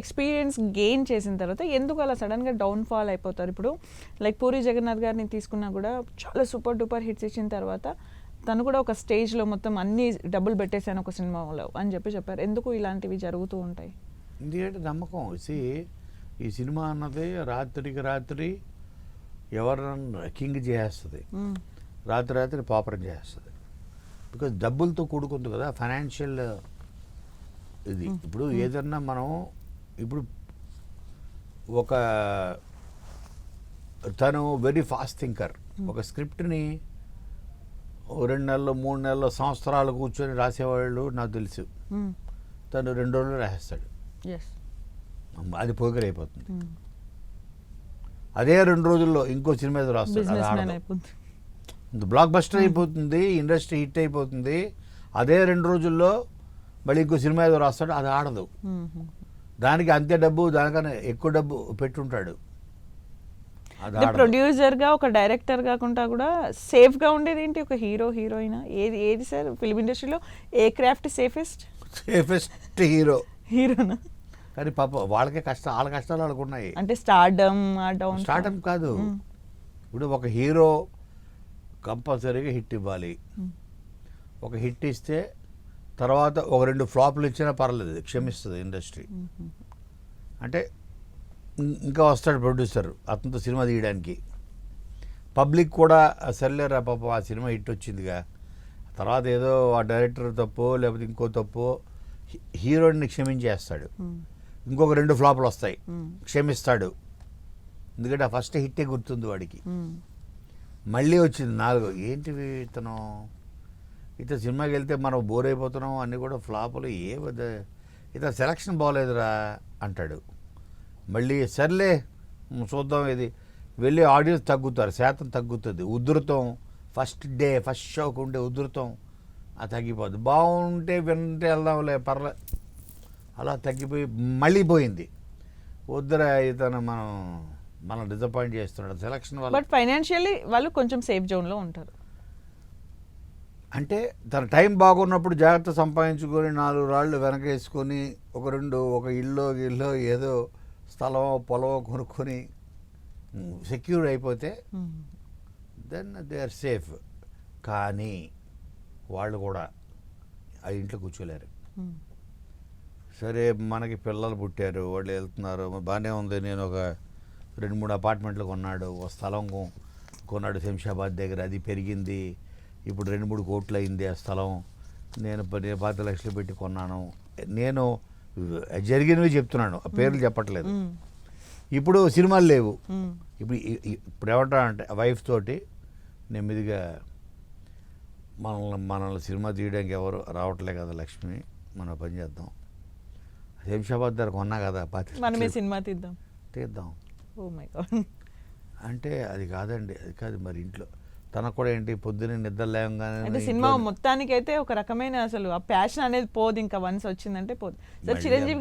Experience gain చేసిన తర్వాత ఎందుకు అలా సడన్గా డౌన్ఫాల్ అయిపోతారు? ఇప్పుడు లైక్ పూరి జగన్నాథ్ గారిని తీసుకున్నా కూడా చాలా సూపర్ డూపర్ హిట్స్ ఇచ్చిన తర్వాత తను కూడా ఒక స్టేజ్లో మొత్తం అన్ని డబ్బులు పెట్టేశాను ఒక సినిమాలో అని చెప్పారు. ఎందుకు ఇలాంటివి జరుగుతూ ఉంటాయి? ఎందుకంటే నమ్మకం. ఈ సినిమా అన్నది రాత్రికి రాత్రి ఎవరన్నా కింగ్ చేస్తుంది, రాత్రి రాత్రి పాపరం చేస్తుంది. బికాజ్ డబ్బులతో కూడుకుంది కదా ఫైనాన్షియల్ ఇది. ఇప్పుడు ఏదన్నా మనం ఇప్పుడు ఒక తను వెరీ ఫాస్ట్ థింకర్. ఒక స్క్రిప్ట్ని 2 నెలలు 3 నెలలు సంవత్సరాలు కూర్చొని రాసేవాళ్ళు నాకు తెలుసు. తను 2 రోజులు రాసేస్తాడు, అది పోగర్ అయిపోతుంది. అదే 2 రోజుల్లో ఇంకో సినిమా ఏదో రాస్తాడు, బ్లాక్ బస్టర్ అయిపోతుంది, ఇండస్ట్రీ హిట్ అయిపోతుంది. అదే 2 రోజుల్లో మళ్ళీ ఇంకో సినిమా ఏదో రాస్తాడు, అది ఆడదు. దానికి అంతే డబ్బు, దానికన్నా ఎక్కువ డబ్బు పెట్టుంటాడు. ప్రొడ్యూసర్ గా ఒక డైరెక్టర్ కాకుండా కూడా సేఫ్ గా ఉండేది ఏంటి? ఒక హీరో హీరోయిన్ ఏది సార్ ఫిల్మ్ ఇండస్ట్రీలో ఏ క్రాఫ్ట్ సేఫెస్ట్ హీరోనా? కానీ పాప వాళ్ళకే వాళ్ళ కష్టాలు వాళ్ళకు ఉన్నాయి. అంటే స్టార్డమ్ కాదు. ఇప్పుడు ఒక హీరో కంపల్సరీగా హిట్ ఇవ్వాలి. ఒక హిట్ ఇస్తే తర్వాత ఒక 2 ఫ్లాప్లు ఇచ్చినా పర్లేదు, క్షమిస్తుంది ఇండస్ట్రీ. అంటే ఇంకా వస్తాడు ప్రొడ్యూసర్ అతనితో సినిమా తీయడానికి. పబ్లిక్ కూడా సర్లేరా పాప ఆ సినిమా హిట్ వచ్చిందిగా, తర్వాత ఏదో ఆ డైరెక్టర్ తప్పో లేకపోతే ఇంకో తప్పో హీరోయిన్ని క్షమించేస్తాడు. ఇంకొక 2 ఫ్లాపులు వస్తాయి, క్షమిస్తాడు. ఎందుకంటే ఆ ఫస్ట్ హిట్టే గుర్తుంది వాడికి. మళ్ళీ వచ్చింది 4, ఏంటివి ఇతను సినిమాకి వెళ్తే మనం బోర్ అయిపోతున్నాం, అన్నీ కూడా ఫ్లాపులు, ఇతను సెలక్షన్ బాగోలేదురా అంటాడు. మళ్ళీ సర్లే చూద్దాం, ఇది వెళ్ళి ఆడియన్స్ తగ్గుతారు, శాతం తగ్గుతుంది. ఉధృతం ఫస్ట్ షోకి ఉండే ఉధృతం అది తగ్గిపోద్ది. బాగుంటే వింటే వెళ్దాంలే పర్లే, అలా తగ్గిపోయి మళ్ళీ పోయింది. వద్దురా ఇతను మనం డిసప్పాయింట్ చేస్తున్నాడు సెలక్షన్ వల్ల. బట్ ఫైనాన్షియల్లీ వాళ్ళు కొంచెం సేఫ్ జోన్లో ఉంటారు. అంటే తన టైం బాగున్నప్పుడు జాగ్రత్త సంపాదించుకొని 4 రాళ్ళు వెనకేసుకొని ఒక ఇల్లు ఏదో స్థలం పొలం కొనుక్కొని సెక్యూర్ అయిపోతే దెన్ దే ఆర్ సేఫ్. కానీ వాళ్ళు కూడా ఆ ఇంట్లో కూర్చోలేరు. సరే మనకి పిల్లలు పుట్టారు, వాళ్ళు వెళ్తున్నారు, బాగానే ఉంది. నేను ఒక 2-3 అపార్ట్మెంట్లు కొన్నాడు, ఒక స్థలం కొన్నాడు శంషాబాద్ దగ్గర, అది పెరిగింది. ఇప్పుడు 2-3 కోట్లు అయింది ఆ స్థలం. నేను 10 లక్షలు పెట్టి కొన్నాను. నేను జరిగినవి చెప్తున్నాను, ఆ పేర్లు చెప్పట్లేదు. ఇప్పుడు సినిమాలు లేవు. ఇప్పుడు ఏమంటానంటే వైఫ్ తోటి నెమ్మదిగా మనల్ని సినిమా తీయడానికి ఎవరు రావట్లే కదా లక్ష్మి, మనం పని చేద్దాం. శంషాబాద్ దగ్గర కొన్నా కదా, మనమే సినిమా తీద్దాం. Oh my God. అంటే అది కాదండి, అది కాదు. మరి ఇంట్లో తనకు కూడా ఏంటి పొద్దున్నే నిద్ర లేవగానే సినిమా మొత్తానికి అయితే ఒక రకమైన అసలు ఆ ప్యాషన్ అనేది పోదు, ఇంకా వన్స్ వచ్చిందంటే పోదు. సార్ చిరంజీవి